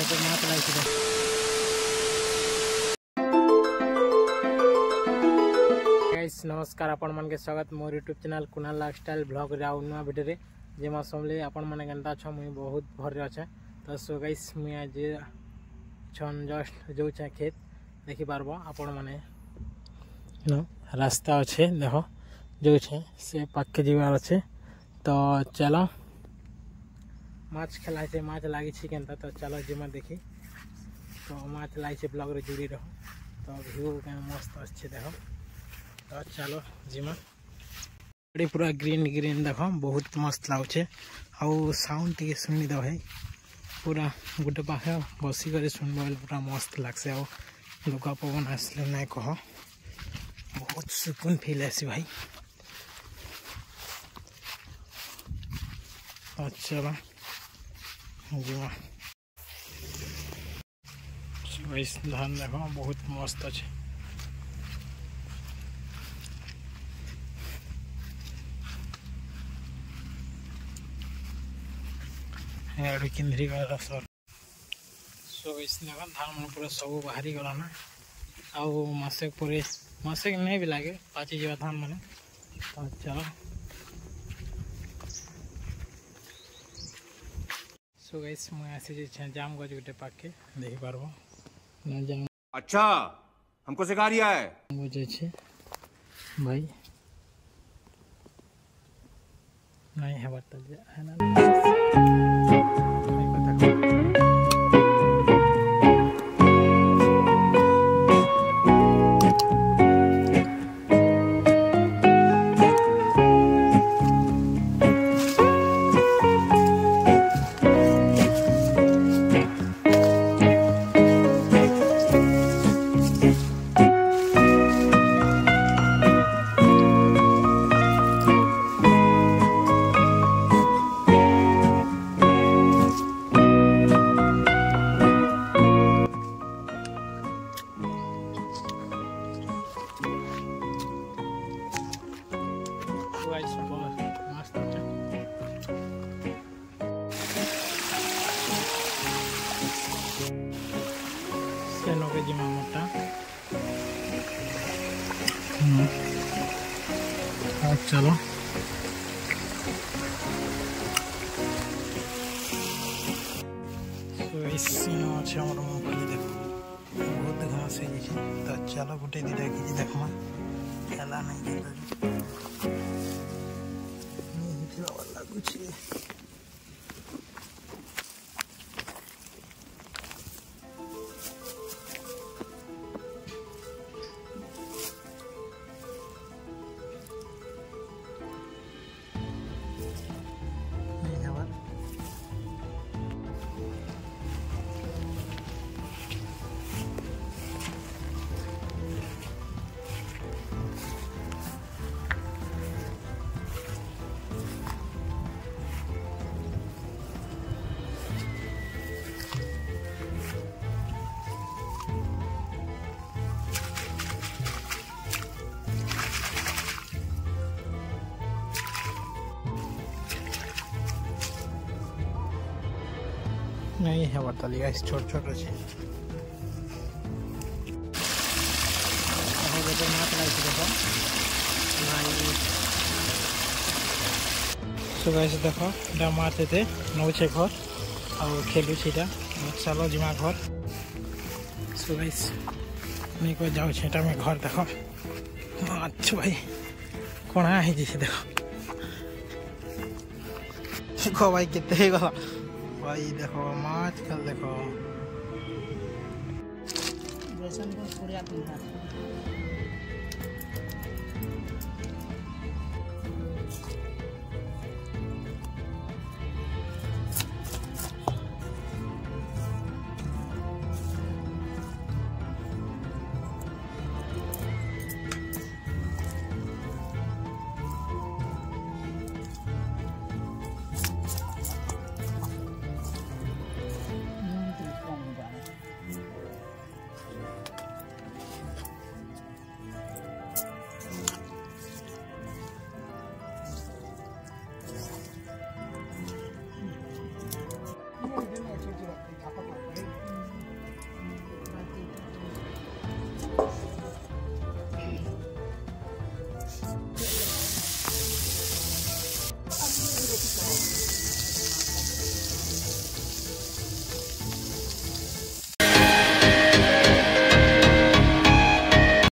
तो मात like guys नमस्कार आपण मन के स्वागत मोर YouTube channel Kunal lifestyle blog रे आउ नुआ वीडियो रे जेमा समले आपण मन केनता छ मुई बहुत भर रे अछि तो सो गाइस मुई आज छन जस्ट जो छ खेत देखि पारबो आपण माने नो रास्ता अछि देखो जो छ से पक्के जीवार अछि तो चलो माछ खेला से माछ लागी छी केनता तो चलो जिमा देखी तो माछ लाई से ब्लॉग रे जुड़ी रहो तो व्यू के मस्त अछि देखो तो चलो जिमा पूरा ग्रीन ग्रीन देखो बहुत मस्त लागुचे आउ साउंड टी सुनी दो है पूरा गोटे पाखे बसी कर सुनबा पूरा मस्त लागसे आउ लुका पवन आसले ना कह बहुत सुकून फील आसी भाई। अच्छा बा जिमा इस धान देखो बहुत मस्त अच्छे केन्द्री सर सो इस धान मन पूरा सब बाहरी गला ना आउ मसे पूरे मसे नहीं भी लगे पाची जावा धान मैंने तो चलो सो गाइस मैं आसी जाम गज गोटे पाके देखि पारबो ना जाम। अच्छा हमको सिखा रिया है मुझे भाई नहीं है बात है ना जिमा मोटा चलो मूंगफली देख बहुत घास है तो चलो गोटे दीटा के देखमा खेला नहीं लगुच नहीं है बताली गाइस छोट छोट अच्छे सो गाइस देखो डा मारते थे नौचे घर और खेलू छीटा चलो जिमा घर सो गाइस नहीं कोई जाऊ छेटा में घर देखो अच्छा भाई कौन है जी देखो देखो भाई कितने गला भाई देखो माछ कल देखो